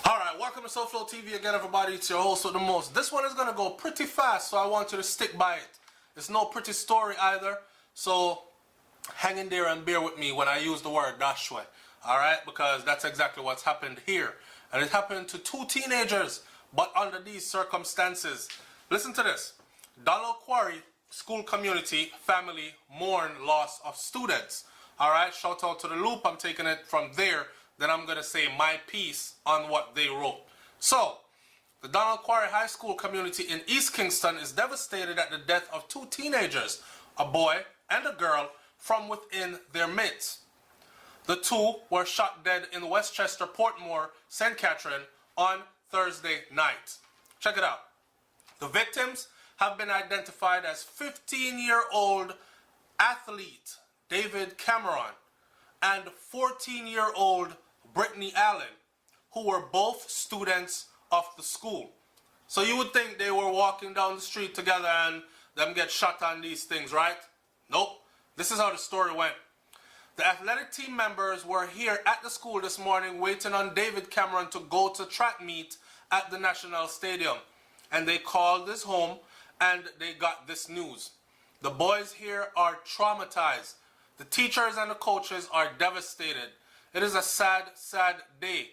Alright, welcome to SouFLoTV again, everybody. It's your host with the most. This one is going to go pretty fast, so I want you to stick by it. It's no pretty story either, so hang in there and bear with me when I use the word "dash way." Alright, because that's exactly what's happened here. And it happened to two teenagers, but under these circumstances. Listen to this. Dollar Quarry school community family mourn loss of students. Alright, shout out to the loop. I'm taking it from there. Then I'm going to say my piece on what they wrote. So, the Donald Quarry High School community in East Kingston is devastated at the death of two teenagers, a boy and a girl, from within their midst. The two were shot dead in Westchester, Portmore, St. Catherine on Thursday night. Check it out. The victims have been identified as 15-year-old athlete David Cameron and 14-year-old Brittany Allen, who were both students of the school. So you would think they were walking down the street together and them get shot on these things, right? Nope. This is how the story went. The athletic team members were here at the school this morning waiting on David Cameron to go to track meet at the National Stadium. And they called his home and they got this news. The boys here are traumatized. The teachers and the coaches are devastated. It is a sad, sad day.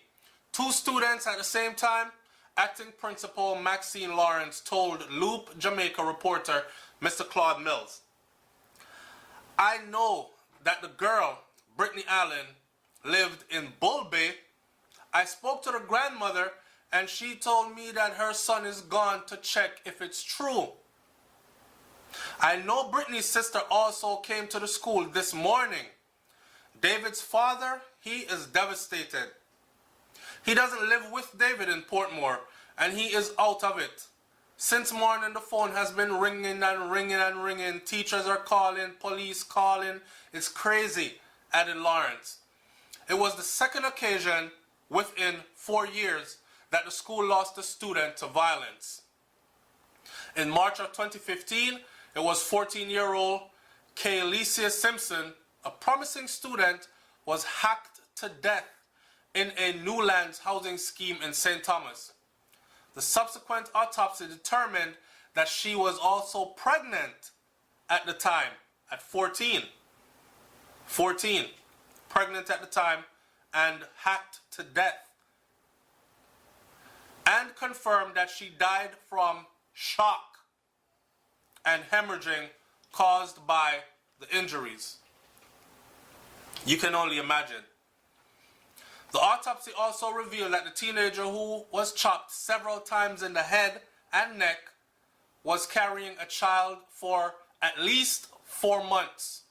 Two students at the same time. Acting Principal Maxine Lawrence told Loop Jamaica reporter Mr. Claude Mills. I know that the girl, Brittany Allen, lived in Bull Bay. I spoke to the grandmother and she told me that her son is gone to check if it's true. I know Brittany's sister also came to the school this morning. David's father, he is devastated. He doesn't live with David in Portmore, and he is out of it. Since morning, the phone has been ringing and ringing and ringing. Teachers are calling, police calling. It's crazy, added Lawrence. It was the second occasion within 4 years that the school lost a student to violence. In March of 2015, it was 14-year-old Kaylecia Simpson, a promising student, was hacked to death in a Newlands housing scheme in St. Thomas. The subsequent autopsy determined that she was also pregnant at the time, at 14. 14. Pregnant at the time and hacked to death. And confirmed that she died from shock and hemorrhaging caused by the injuries. You can only imagine. The autopsy also revealed that the teenager who was chopped several times in the head and neck was carrying a child for at least 4 months.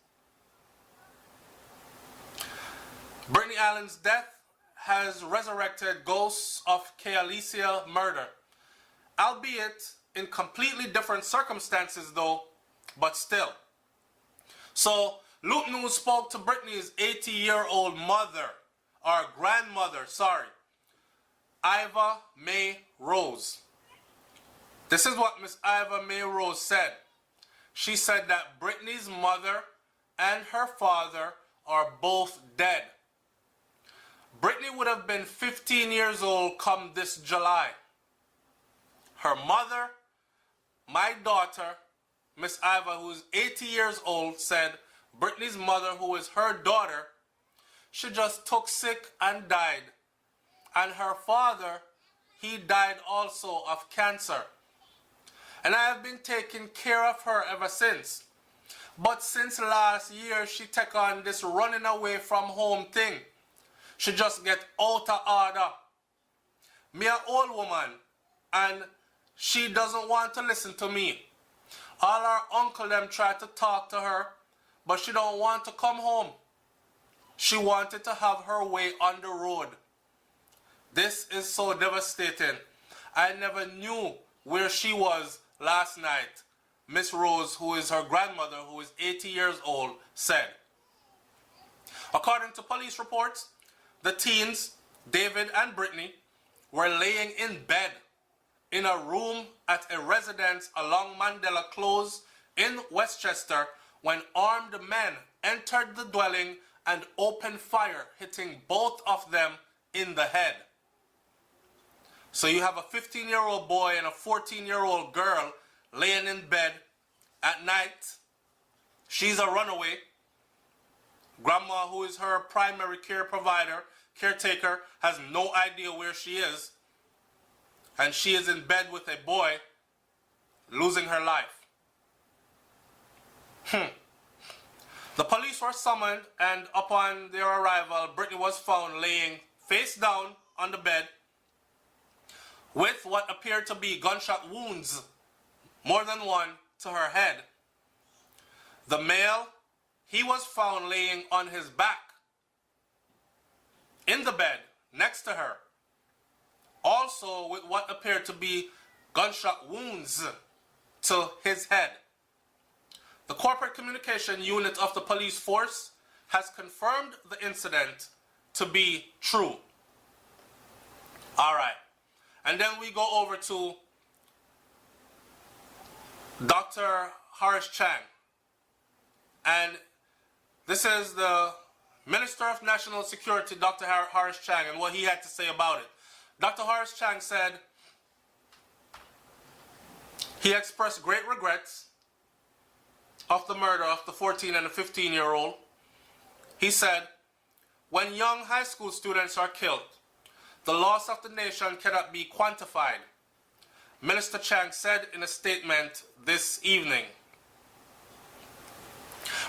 Brittany Allen's death has resurrected ghosts of Kaylecia murder, albeit in completely different circumstances though, but still. So, Luke News spoke to Brittany's 80-year-old mother, or grandmother, sorry, Iva May Rose. This is what Miss Iva May Rose said. She said that Brittany's mother and her father are both dead. Brittany would have been 15 years old come this July. Her mother, my daughter, Miss Iva, who is 80 years old, said Brittany's mother, who is her daughter, she just took sick and died. And her father, he died also of cancer. And I have been taking care of her ever since. But since last year, she took on this running away from home thing. She just get out of order. Me an old woman, and she doesn't want to listen to me. All her uncle them try to talk to her, but she don't want to come home. She wanted to have her way on the road. This is so devastating. I never knew where she was last night, Miss Rose, who is her grandmother, who is 80 years old, said. According to police reports, the teens, David and Brittany, were laying in bed in a room at a residence along Mandela Close in Westchester when armed men entered the dwelling and opened fire, hitting both of them in the head. So you have a 15-year-old boy and a 14-year-old girl laying in bed at night. She's a runaway. Grandma, who is her primary care provider, caretaker, has no idea where she is. And she is in bed with a boy, losing her life. The police were summoned, and upon their arrival, Brittany was found laying face down on the bed with what appeared to be gunshot wounds, more than one, to her head. The male, he was found laying on his back in the bed next to her, also with what appeared to be gunshot wounds to his head. The corporate communication unit of the police force has confirmed the incident to be true. All right. And then we go over to Dr. Horace Chang. And this is the Minister of National Security, Dr. Horace Chang, and what he had to say about it. Dr. Horace Chang said he expressed great regrets of the murder of the 14 and the 15-year-old. He said, when young high school students are killed, the loss of the nation cannot be quantified, Minister Chang said in a statement this evening.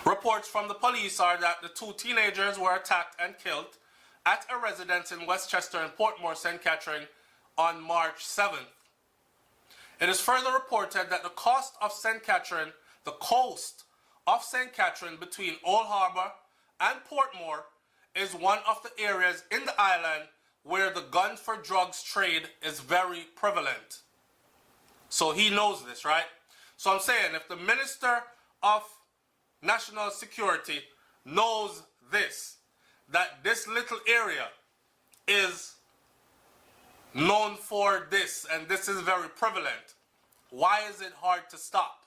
Reports from the police are that the two teenagers were attacked and killed at a residence in Westchester and Portmore, St. Catherine on March 7th. It is further reported that the coast of St. Catherine between Old Harbor and Portmore is one of the areas in the island where the gun for drugs trade is very prevalent. So he knows this, right? So I'm saying, if the Minister of National Security knows this, that this little area is known for this and this is very prevalent, why is it hard to stop?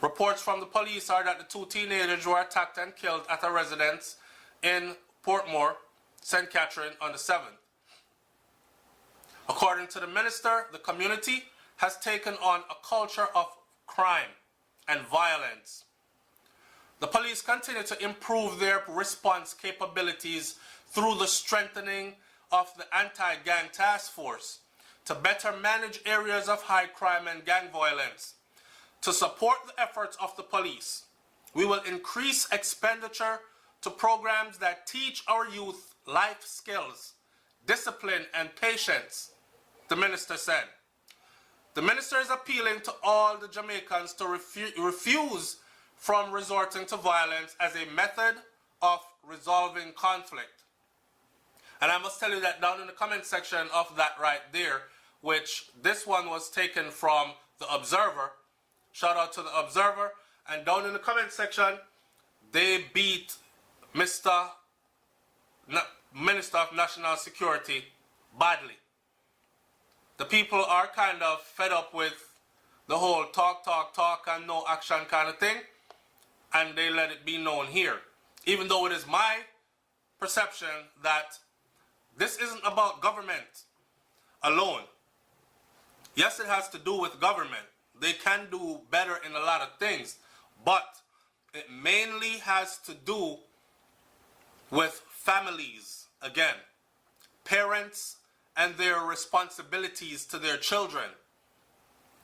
Reports from the police are that the two teenagers were attacked and killed at a residence in Portmore, St. Catherine on the 7th. According to the minister, the community has taken on a culture of crime and violence. The police continue to improve their response capabilities through the strengthening of the anti-gang task force to better manage areas of high crime and gang violence. To support the efforts of the police, we will increase expenditure to programs that teach our youth life skills, discipline, and patience, the minister said. The minister is appealing to all the Jamaicans to refuse from resorting to violence as a method of resolving conflict. And I must tell you that down in the comment section of that right there, which this one was taken from the Observer. Shout out to the Observer. And down in the comment section, they beat Mr. Minister of National Security badly. The people are kind of fed up with the whole talk and no action kind of thing, and they let it be known here. Even though it is my perception that this isn't about government alone. Yes, it has to do with government. They can do better in a lot of things, but it mainly has to do with families, again, parents and their responsibilities to their children,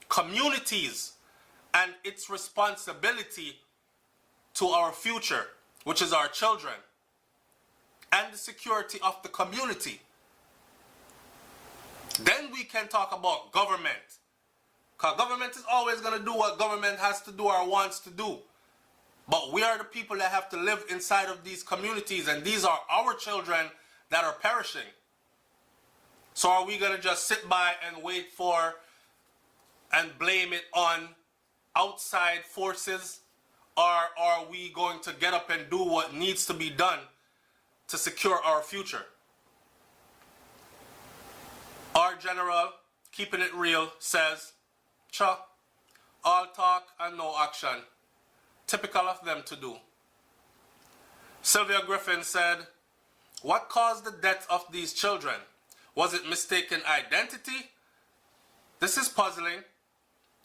communities and its responsibility to our future, which is our children, and the security of the community. Then we can talk about government. Because government is always going to do what government has to do or wants to do. But we are the people that have to live inside of these communities, and these are our children that are perishing. So are we going to just sit by and wait for and blame it on outside forces? Or are we going to get up and do what needs to be done to secure our future? Our general, keeping it real, says, "Cha, all talk and no action. Typical of them to do." Sylvia Griffin said, "What caused the death of these children? Was it mistaken identity? This is puzzling,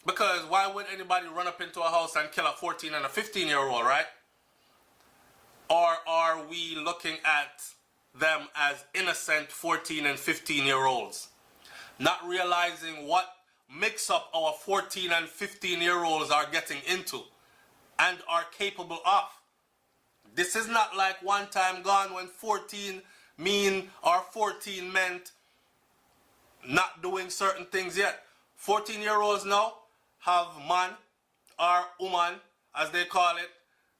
because why would anybody run up into a house and kill a 14 and a 15-year-old, right? Or are we looking at them as innocent 14 and 15-year-olds, not realizing what mix-up our 14 and 15-year-olds are getting into and are capable of? This is not like one time gone when 14 meant not doing certain things yet. 14-year-olds now have man or woman, as they call it.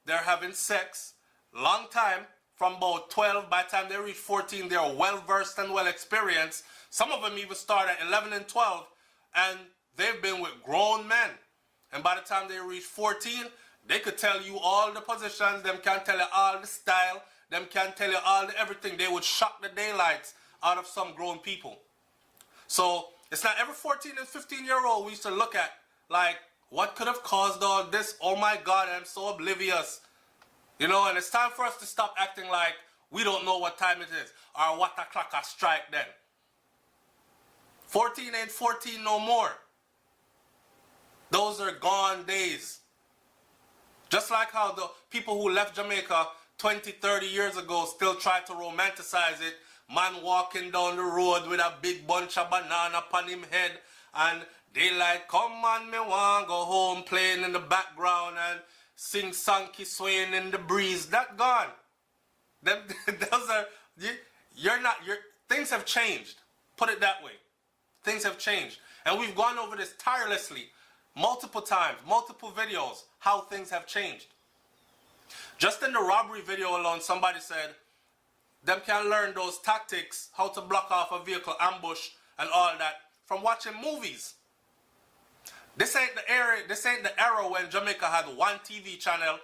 They're having sex. Long time, from about 12, by the time they reach 14, they're well versed and well experienced. Some of them even start at 11 and 12, and they've been with grown men. And by the time they reach 14, they could tell you all the positions, them can tell you all the style, them can tell you all the everything. They would shock the daylights out of some grown people. So it's not every 14 and 15-year-old we used to look at like, what could have caused all this? Oh my God, I'm so oblivious. You know, and it's time for us to stop acting like we don't know what time it is or what o'clock I strike then. 14 ain't 14 no more. Those are gone days. Just like how the people who left Jamaica 20, 30 years ago still try to romanticize it. Man walking down the road with a big bunch of banana upon him head, and they like, come on, me want go home, playing in the background and sing Sankey swaying in the breeze. That gone. Those are, things have changed. Put it that way. Things have changed. And we've gone over this tirelessly, multiple times, multiple videos, how things have changed. Just in the robbery video alone, somebody said, them can learn those tactics, how to block off a vehicle ambush and all that, from watching movies. This ain't the era when Jamaica had one TV channel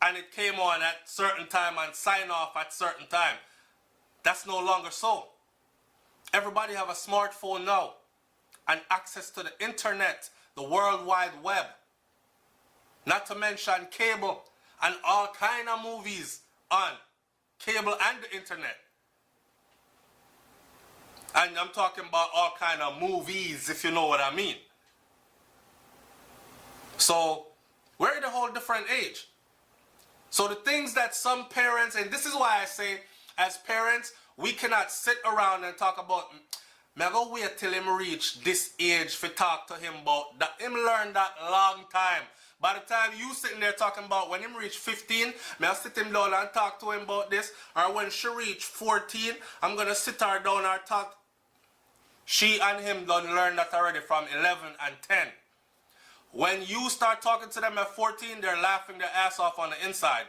and it came on at certain time and sign off at certain time. That's no longer so. Everybody have a smartphone now and access to the internet, the World Wide Web. Not to mention cable and all kind of movies on cable and the internet. And I'm talking about all kind of movies, if you know what I mean. So we're in a whole different age. So the things that some parents, and this is why I say, as parents, we cannot sit around and talk about, me go wait till him reach this age for talk to him about that. Him learn that long time. By the time you sitting there talking about when him reach 15, me I sit him down and talk to him about this. Or when she reach 14, I'm going to sit her down and talk. She and him done learn that already from 11 and 10. When you start talking to them at 14, they're laughing their ass off on the inside.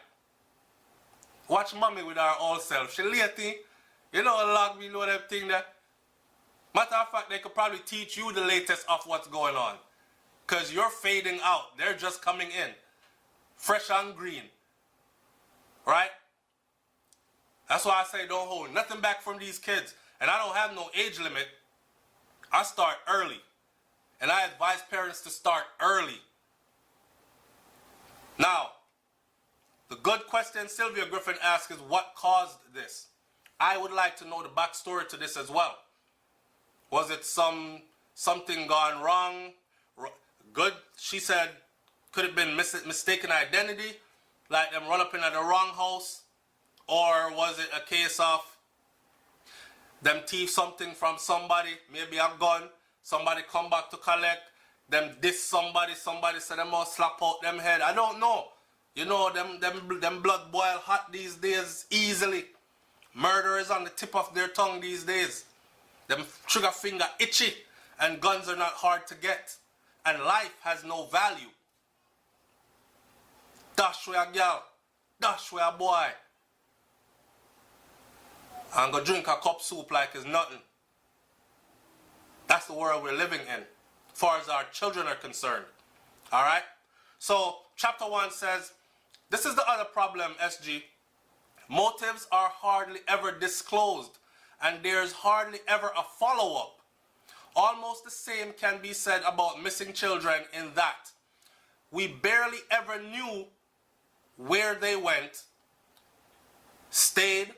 Watch mommy with her old self. She lady, you know, log me know that thing there. Matter of fact, they could probably teach you the latest of what's going on. Because you're fading out. They're just coming in. Fresh and green. Right? That's why I say don't hold nothing back from these kids. And I don't have no age limit. I start early. And I advise parents to start early. Now, the good question Sylvia Griffin asked is what caused this? I would like to know the backstory to this as well. Was it something gone wrong? Good, she said, could have been mistaken identity, like them run up in at the wrong house? Or was it a case of them thief something from somebody, maybe a gun, somebody come back to collect, them diss somebody said them must slap out them head? I don't know. You know, them blood boil hot these days easily. Murder is on the tip of their tongue these days. Them trigger finger itchy, and guns are not hard to get. And life has no value. Dash with a girl, dash with a boy, and go drink a cup soup like it's nothing. That's the world we're living in, as far as our children are concerned. Alright? So, chapter 1 says, this is the other problem, SG. Motives are hardly ever disclosed, and there's hardly ever a follow-up. Almost the same can be said about missing children in that we barely ever knew where they went, stayed,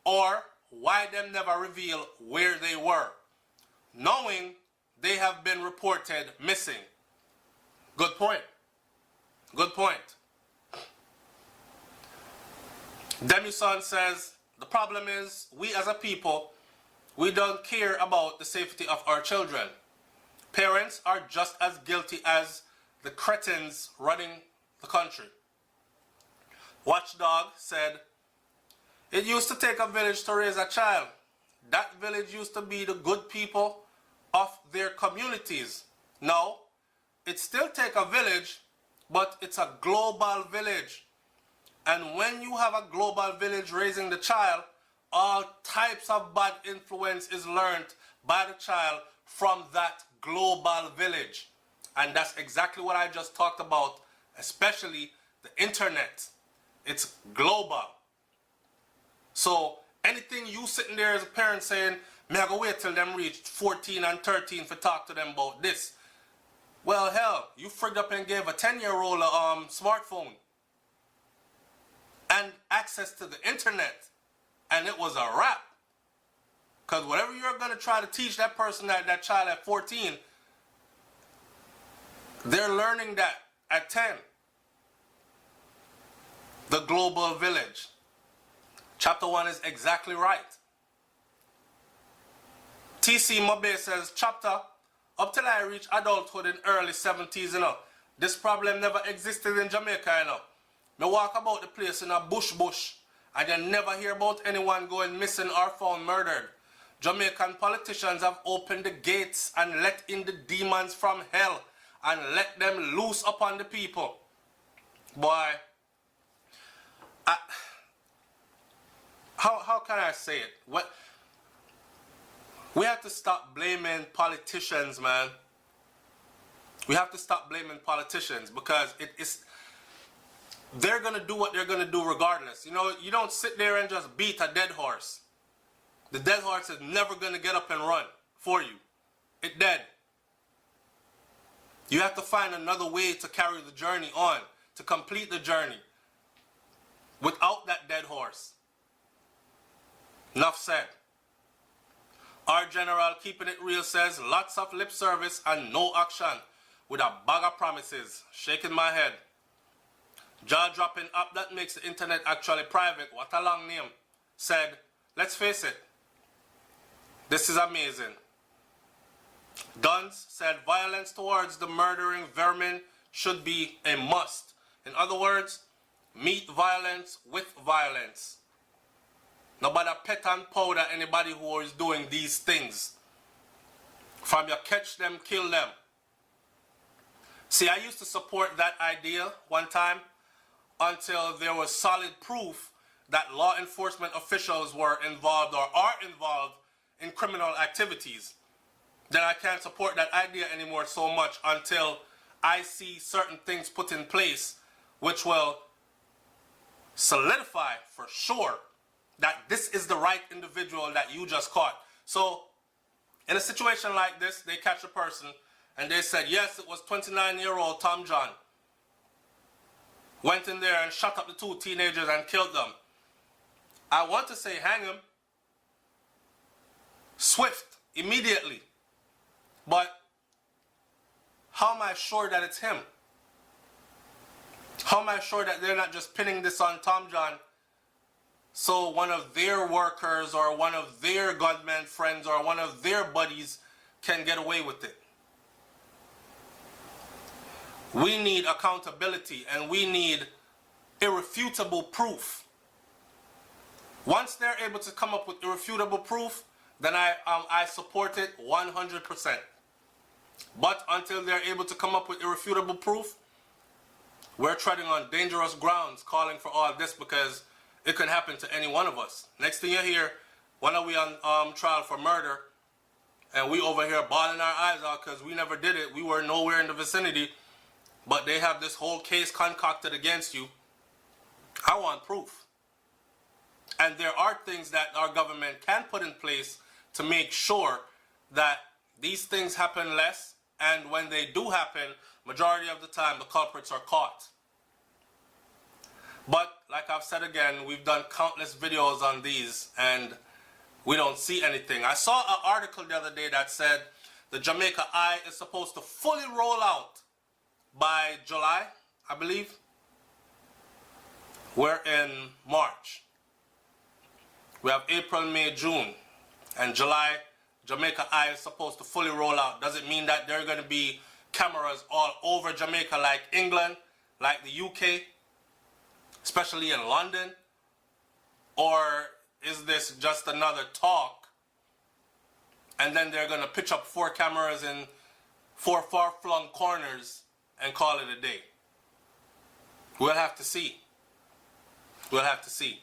or why them never reveal where they were, knowing they have been reported missing. Good point. Good point. Demison says, the problem is, we as a people, we don't care about the safety of our children. Parents are just as guilty as the cretins running the country. Watchdog said, it used to take a village to raise a child. That village used to be the good people of their communities. Now, it still takes a village, but it's a global village. And when you have a global village raising the child, all types of bad influence is learned by the child from that global village. And that's exactly what I just talked about, especially the internet. It's global. So anything you sitting there as a parent saying, may I go wait till them reach 14 and 13 for talk to them about this. Well, hell, you frigged up and gave a 10-year-old a smartphone and access to the internet, and it was a wrap. Because whatever you're going to try to teach that person, that child at 14, they're learning that at 10. The global village. Chapter 1 is exactly right. TC Mobe says, chapter, up till I reach adulthood in early 70s, you know, this problem never existed in Jamaica, you know. Me walk about the place in a bush, and you never hear about anyone going missing or found murdered. Jamaican politicians have opened the gates and let in the demons from hell and let them loose upon the people. Boy, how can I say it? What? We have to stop blaming politicians, man. We have to stop blaming politicians because they're going to do what they're going to do regardless. You know, you don't sit there and just beat a dead horse. The dead horse is never going to get up and run for you. It's dead. You have to find another way to carry the journey on, to complete the journey without that dead horse. Enough said. Our general, keeping it real, says lots of lip service and no action with a bag of promises. Shaking my head. Jaw dropping up that makes the internet actually private. What a long name. Said, let's face it. This is amazing. Duns said violence towards the murdering vermin should be a must. In other words, meet violence with violence. Nobody pet and powder anybody who is doing these things. From you catch them, kill them. See, I used to support that idea one time until there was solid proof that law enforcement officials were involved or are involved in criminal activities. Then I can't support that idea anymore so much until I see certain things put in place which will solidify for sure that this is the right individual that you just caught. So, in a situation like this, they catch a person and they said, yes, it was 29-year-old Tom John. Went in there and shot up the two teenagers and killed them. I want to say hang him. Swift, immediately. But how am I sure that it's him? How am I sure that they're not just pinning this on Tom John so one of their workers or one of their gunman friends or one of their buddies can get away with it? We need accountability and we need irrefutable proof. Once they're able to come up with irrefutable proof, then I support it 100%. But until they're able to come up with irrefutable proof, we're treading on dangerous grounds calling for all this because it can happen to any one of us. Next thing you hear, when are we on trial for murder and we over here bawling our eyes out because we never did it, we were nowhere in the vicinity, but they have this whole case concocted against you. I want proof. And there are things that our government can put in place to make sure that these things happen less, and when they do happen, majority of the time the culprits are caught. But like I've said again, we've done countless videos on these, and we don't see anything. I saw an article the other day that said the Jamaica Eye is supposed to fully roll out by July, I believe. We're in March. We have April, May, June, and July. Jamaica Eye is supposed to fully roll out. Does it mean that there are going to be cameras all over Jamaica like England, like the UK, especially in London? Or is this just another talk, and then they're going to pitch up 4 cameras in 4 far-flung corners and call it a day? We'll have to see. We'll have to see.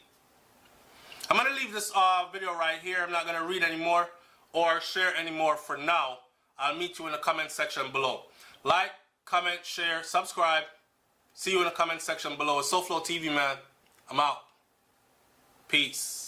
I'm going to leave this video right here. I'm not going to read anymore or share anymore for now. I'll meet you in the comment section below. Like, comment, share, subscribe. See you in the comment section below. It's SouFLoTV, man. I'm out. Peace.